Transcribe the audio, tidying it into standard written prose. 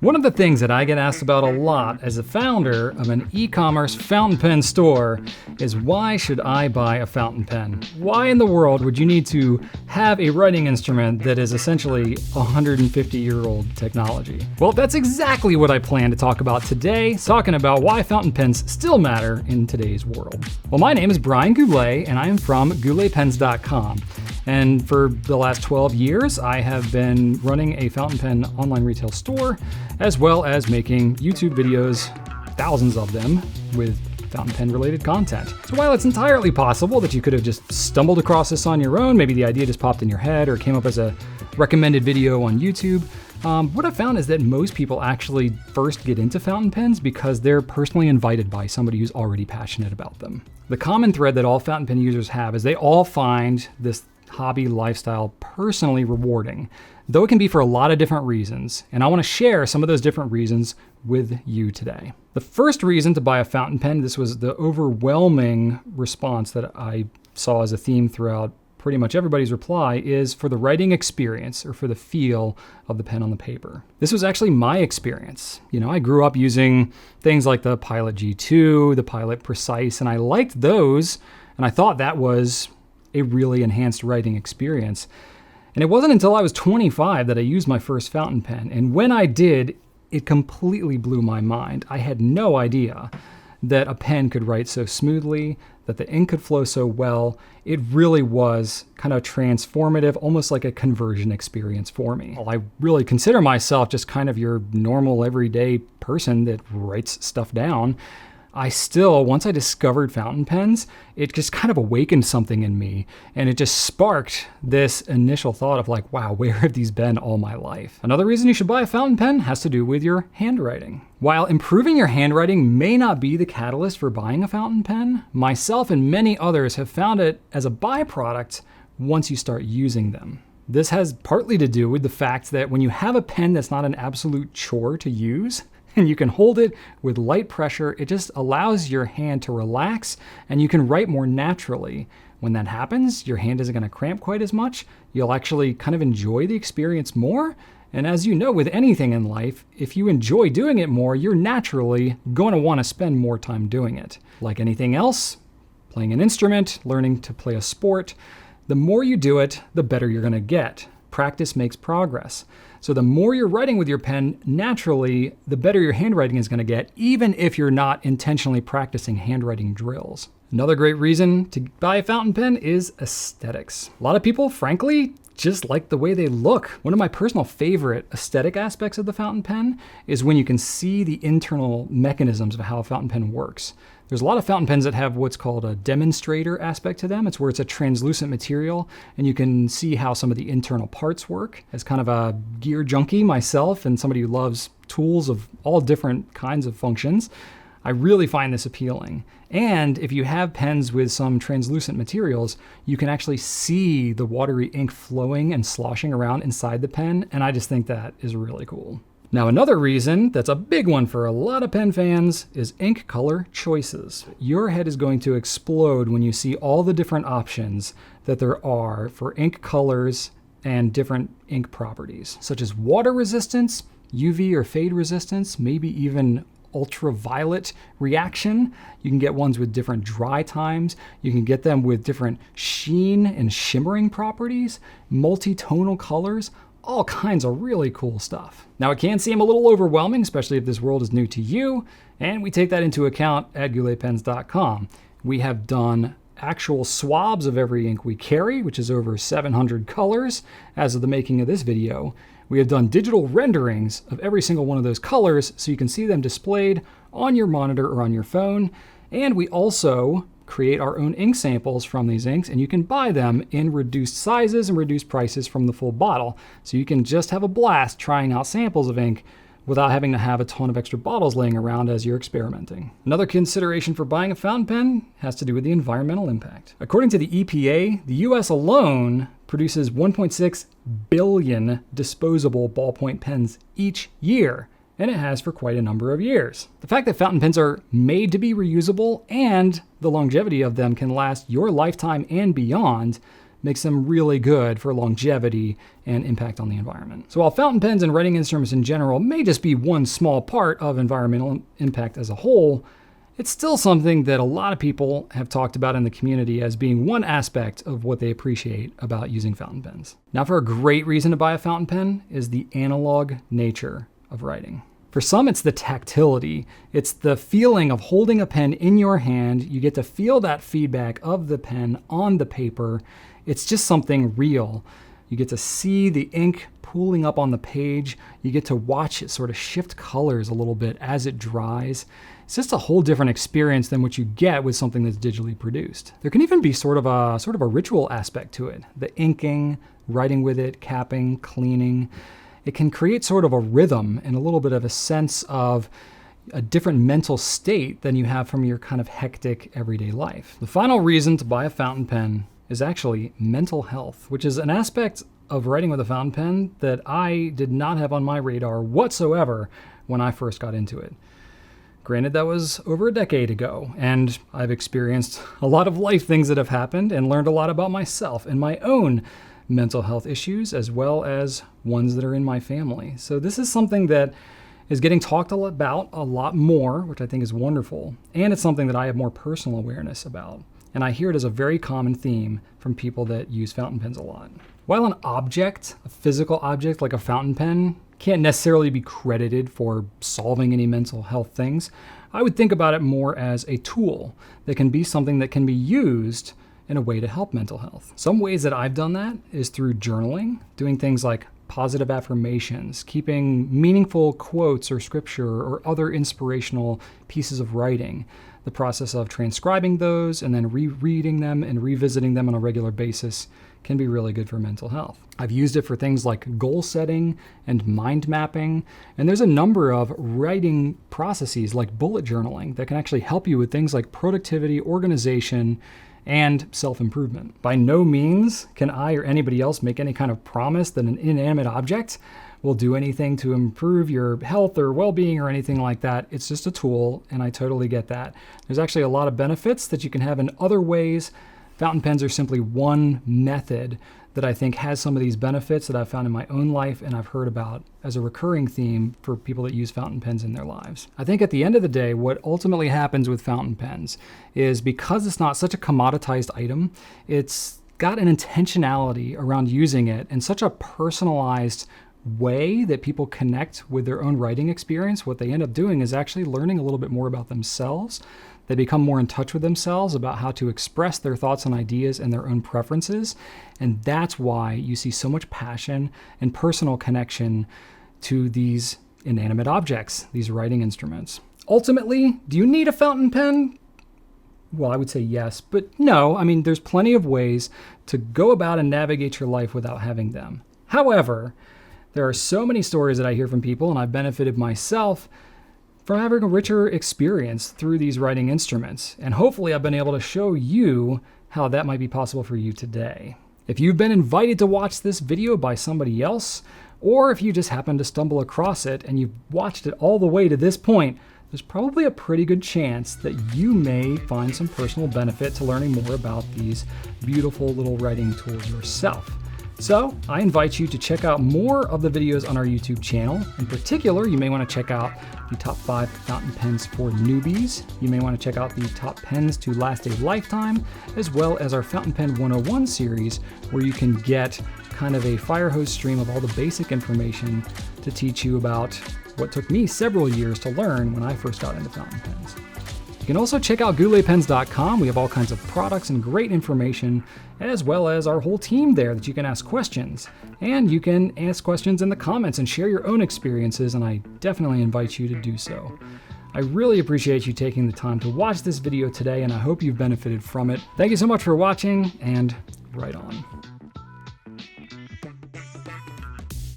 One of the things that I get asked about a lot as a founder of an e-commerce fountain pen store is, why should I buy a fountain pen? Why in the world would you need to have a writing instrument that is essentially 150-year-old technology? Well, that's exactly what I plan to talk about today, talking about why fountain pens still matter in today's world. Well, my name is Brian Goulet, and I am from gouletpens.com. And for the last 12 years, I have been running a fountain pen online retail store, as well as making YouTube videos, thousands of them, with fountain pen related content. So while it's entirely possible that you could have just stumbled across this on your own, maybe the idea just popped in your head or came up as a recommended video on YouTube, what I've found is that most people actually first get into fountain pens because they're personally invited by somebody who's already passionate about them. The common thread that all fountain pen users have is they all find this hobby lifestyle personally rewarding, though it can be for a lot of different reasons, and I want to share some of those different reasons with you today. The first reason to buy a fountain pen, this was the overwhelming response that I saw as a theme throughout pretty much everybody's reply, is for the writing experience or for the feel of the pen on the paper. This was actually my experience. I grew up using things like the Pilot G2, the Pilot Precise, and I liked those, and I thought that was a really enhanced writing experience. And it wasn't until I was 25 that I used my first fountain pen. And when I did, it completely blew my mind. I had no idea that a pen could write so smoothly, that the ink could flow so well. It really was kind of transformative, almost like a conversion experience for me. Well, I really consider myself just kind of your normal everyday person that writes stuff down. I still, once I discovered fountain pens, it just kind of awakened something in me, and it just sparked this initial thought of like, wow, where have these been all my life? Another reason you should buy a fountain pen has to do with your handwriting. While improving your handwriting may not be the catalyst for buying a fountain pen, myself and many others have found it as a byproduct once you start using them. This has partly to do with the fact that when you have a pen that's not an absolute chore to use, and you can hold it with light pressure, it just allows your hand to relax and you can write more naturally. When that happens, your hand isn't going to cramp quite as much. You'll actually kind of enjoy the experience more. And as you know, with anything in life, if you enjoy doing it more, you're naturally going to want to spend more time doing it. Like anything else, playing an instrument, learning to play a sport, the more you do it, the better you're going to get. Practice makes progress. So the more you're writing with your pen, naturally, the better your handwriting is going to get, even if you're not intentionally practicing handwriting drills. Another great reason to buy a fountain pen is aesthetics. A lot of people, frankly, just like the way they look. One of my personal favorite aesthetic aspects of the fountain pen is when you can see the internal mechanisms of how a fountain pen works. There's a lot of fountain pens that have what's called a demonstrator aspect to them. It's where it's a translucent material and you can see how some of the internal parts work. As kind of a gear junkie myself and somebody who loves tools of all different kinds of functions, I really find this appealing. And if you have pens with some translucent materials, you can actually see the watery ink flowing and sloshing around inside the pen, and I just think that is really cool. Now, another reason that's a big one for a lot of pen fans is ink color choices. Your head is going to explode when you see all the different options that there are for ink colors and different ink properties, such as water resistance, UV or fade resistance, maybe even ultraviolet reaction. You can get ones with different dry times. You can get them with different sheen and shimmering properties, multi-tonal colors, all kinds of really cool stuff. Now, it can seem a little overwhelming, especially if this world is new to you, and we take that into account at gouletpens.com. We have done actual swabs of every ink we carry, which is over 700 colors as of the making of this video. We have done digital renderings of every single one of those colors so you can see them displayed on your monitor or on your phone. And we also create our own ink samples from these inks, and you can buy them in reduced sizes and reduced prices from the full bottle. So you can just have a blast trying out samples of ink without having to have a ton of extra bottles laying around as you're experimenting. Another consideration for buying a fountain pen has to do with the environmental impact. According to the EPA, the US alone produces 1.6 billion disposable ballpoint pens each year, and it has for quite a number of years. The fact that fountain pens are made to be reusable and the longevity of them can last your lifetime and beyond makes them really good for longevity and impact on the environment. So while fountain pens and writing instruments in general may just be one small part of environmental impact as a whole, it's still something that a lot of people have talked about in the community as being one aspect of what they appreciate about using fountain pens. Now, for a great reason to buy a fountain pen is the analog nature of writing. For some, it's the tactility. It's the feeling of holding a pen in your hand. You get to feel that feedback of the pen on the paper. It's just something real. You get to see the ink pooling up on the page. You get to watch it sort of shift colors a little bit as it dries. It's just a whole different experience than what you get with something that's digitally produced. There can even be sort of a ritual aspect to it. The inking, writing with it, capping, cleaning. It can create sort of a rhythm and a little bit of a sense of a different mental state than you have from your kind of hectic everyday life. The final reason to buy a fountain pen is actually mental health, which is an aspect of writing with a fountain pen that I did not have on my radar whatsoever when I first got into it. Granted, that was over a decade ago, and I've experienced a lot of life things that have happened and learned a lot about myself and my own mental health issues, as well as ones that are in my family. So this is something that is getting talked about a lot more, which I think is wonderful. And it's something that I have more personal awareness about. And I hear it as a very common theme from people that use fountain pens a lot. While an object, a physical object like a fountain pen, can't necessarily be credited for solving any mental health things, I would think about it more as a tool that can be something that can be used in a way to help mental health. Some ways that I've done that is through journaling, doing things like positive affirmations, keeping meaningful quotes or scripture or other inspirational pieces of writing. The process of transcribing those and then rereading them and revisiting them on a regular basis can be really good for mental health. I've used it for things like goal setting and mind mapping, and there's a number of writing processes like bullet journaling that can actually help you with things like productivity, organization, and self-improvement. By no means can I or anybody else make any kind of promise that an inanimate object will do anything to improve your health or well-being or anything like that. It's just a tool, and I totally get that. There's actually a lot of benefits that you can have in other ways. Fountain pens are simply one method that I think has some of these benefits that I've found in my own life and I've heard about as a recurring theme for people that use fountain pens in their lives. I think at the end of the day, what ultimately happens with fountain pens is because it's not such a commoditized item, it's got an intentionality around using it in such a personalized way that people connect with their own writing experience. What they end up doing is actually learning a little bit more about themselves. They become more in touch with themselves about how to express their thoughts and ideas and their own preferences. And that's why you see so much passion and personal connection to these inanimate objects, these writing instruments. Ultimately, do you need a fountain pen? Well, I would say yes, but no. I mean, there's plenty of ways to go about and navigate your life without having them. However, there are so many stories that I hear from people, and I've benefited myself from having a richer experience through these writing instruments. And hopefully I've been able to show you how that might be possible for you today. If you've been invited to watch this video by somebody else, or if you just happen to stumble across it and you've watched it all the way to this point, there's probably a pretty good chance that you may find some personal benefit to learning more about these beautiful little writing tools yourself. So I invite you to check out more of the videos on our YouTube channel. In particular, you may want to check out the top 5 fountain pens for newbies. You may want to check out the top pens to last a lifetime, as well as our Fountain Pen 101 series, where you can get kind of a fire hose stream of all the basic information to teach you about what took me several years to learn when I first got into fountain pens. You can also check out gouletpens.com. We have all kinds of products and great information, as well as our whole team there that you can ask questions. And you can ask questions in the comments and share your own experiences, and I definitely invite you to do so. I really appreciate you taking the time to watch this video today, and I hope you've benefited from it. Thank you so much for watching, and right on.